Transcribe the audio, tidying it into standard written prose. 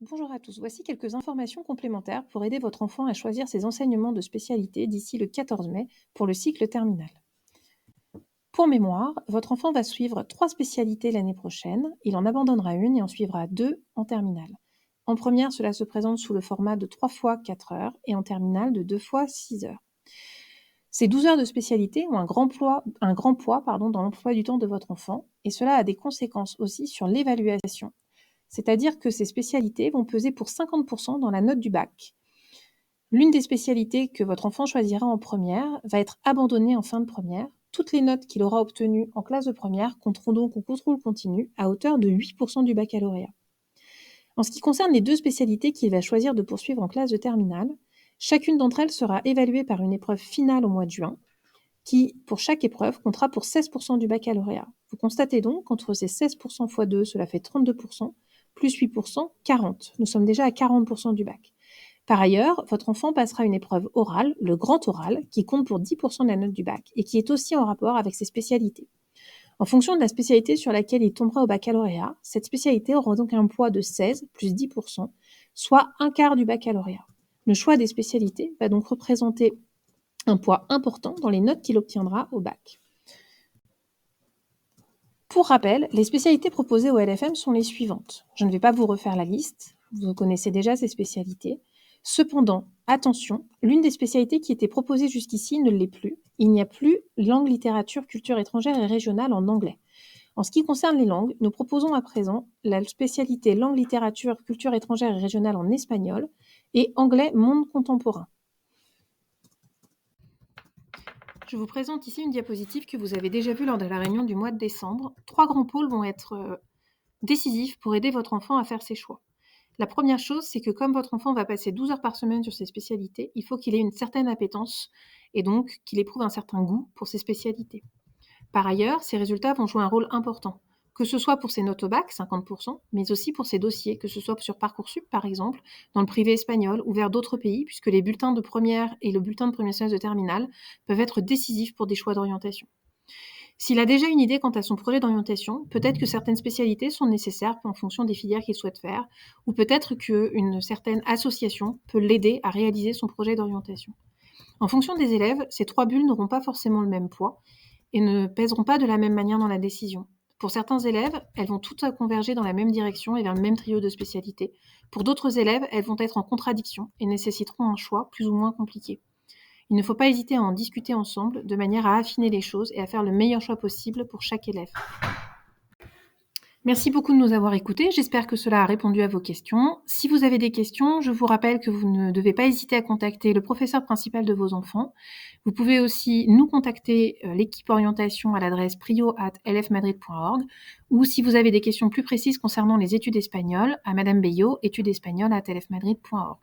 Bonjour à tous, voici quelques informations complémentaires pour aider votre enfant à choisir ses enseignements de spécialité d'ici le 14 mai pour le cycle terminal. Pour mémoire, votre enfant va suivre 3 spécialités l'année prochaine, il en abandonnera une et en suivra 2 en terminale. En première, cela se présente sous le format de 3 fois 4 heures et en terminale de 2 fois 6 heures. Ces 12 heures de spécialité ont un grand poids dans l'emploi du temps de votre enfant et cela a des conséquences aussi sur l'évaluation. C'est-à-dire que ces spécialités vont peser pour 50% dans la note du bac. L'une des spécialités que votre enfant choisira en première va être abandonnée en fin de première. Toutes les notes qu'il aura obtenues en classe de première compteront donc au contrôle continu à hauteur de 8% du baccalauréat. En ce qui concerne les 2 spécialités qu'il va choisir de poursuivre en classe de terminale, chacune d'entre elles sera évaluée par une épreuve finale au mois de juin, qui, pour chaque épreuve, comptera pour 16% du baccalauréat. Vous constatez donc qu'entre ces 16% x 2, cela fait 32%, plus 8%, 40. Nous sommes déjà à 40% du bac. Par ailleurs, votre enfant passera une épreuve orale, le grand oral, qui compte pour 10% de la note du bac et qui est aussi en rapport avec ses spécialités. En fonction de la spécialité sur laquelle il tombera au baccalauréat, cette spécialité aura donc un poids de 16 plus 10%, soit un quart du baccalauréat. Le choix des spécialités va donc représenter un poids important dans les notes qu'il obtiendra au bac. Pour rappel, les spécialités proposées au LFM sont les suivantes. Je ne vais pas vous refaire la liste, vous connaissez déjà ces spécialités. Cependant, attention, l'une des spécialités qui était proposée jusqu'ici ne l'est plus. Il n'y a plus langue, littérature, culture étrangère et régionale en anglais. En ce qui concerne les langues, nous proposons à présent la spécialité langue, littérature, culture étrangère et régionale en espagnol et anglais monde contemporain. Je vous présente ici une diapositive que vous avez déjà vue lors de la réunion du mois de décembre. 3 grands pôles vont être décisifs pour aider votre enfant à faire ses choix. La première chose, c'est que comme votre enfant va passer 12 heures par semaine sur ses spécialités, il faut qu'il ait une certaine appétence et donc qu'il éprouve un certain goût pour ses spécialités. Par ailleurs, ces résultats vont jouer un rôle important, que ce soit pour ses notes au bac, 50%, mais aussi pour ses dossiers, que ce soit sur Parcoursup par exemple, dans le privé espagnol ou vers d'autres pays, puisque les bulletins de première et le bulletin de premier semestre de terminale peuvent être décisifs pour des choix d'orientation. S'il a déjà une idée quant à son projet d'orientation, peut-être que certaines spécialités sont nécessaires en fonction des filières qu'il souhaite faire, ou peut-être qu'une certaine association peut l'aider à réaliser son projet d'orientation. En fonction des élèves, ces 3 bulles n'auront pas forcément le même poids et ne pèseront pas de la même manière dans la décision. Pour certains élèves, elles vont toutes converger dans la même direction et vers le même trio de spécialités. Pour d'autres élèves, elles vont être en contradiction et nécessiteront un choix plus ou moins compliqué. Il ne faut pas hésiter à en discuter ensemble de manière à affiner les choses et à faire le meilleur choix possible pour chaque élève. Merci beaucoup de nous avoir écoutés. J'espère que cela a répondu à vos questions. Si vous avez des questions, je vous rappelle que vous ne devez pas hésiter à contacter le professeur principal de vos enfants. Vous pouvez aussi nous contacter, l'équipe orientation à l'adresse prio@lfmadrid.org ou si vous avez des questions plus précises concernant les études espagnoles, à Madame Bello, études espagnoles@lfmadrid.org.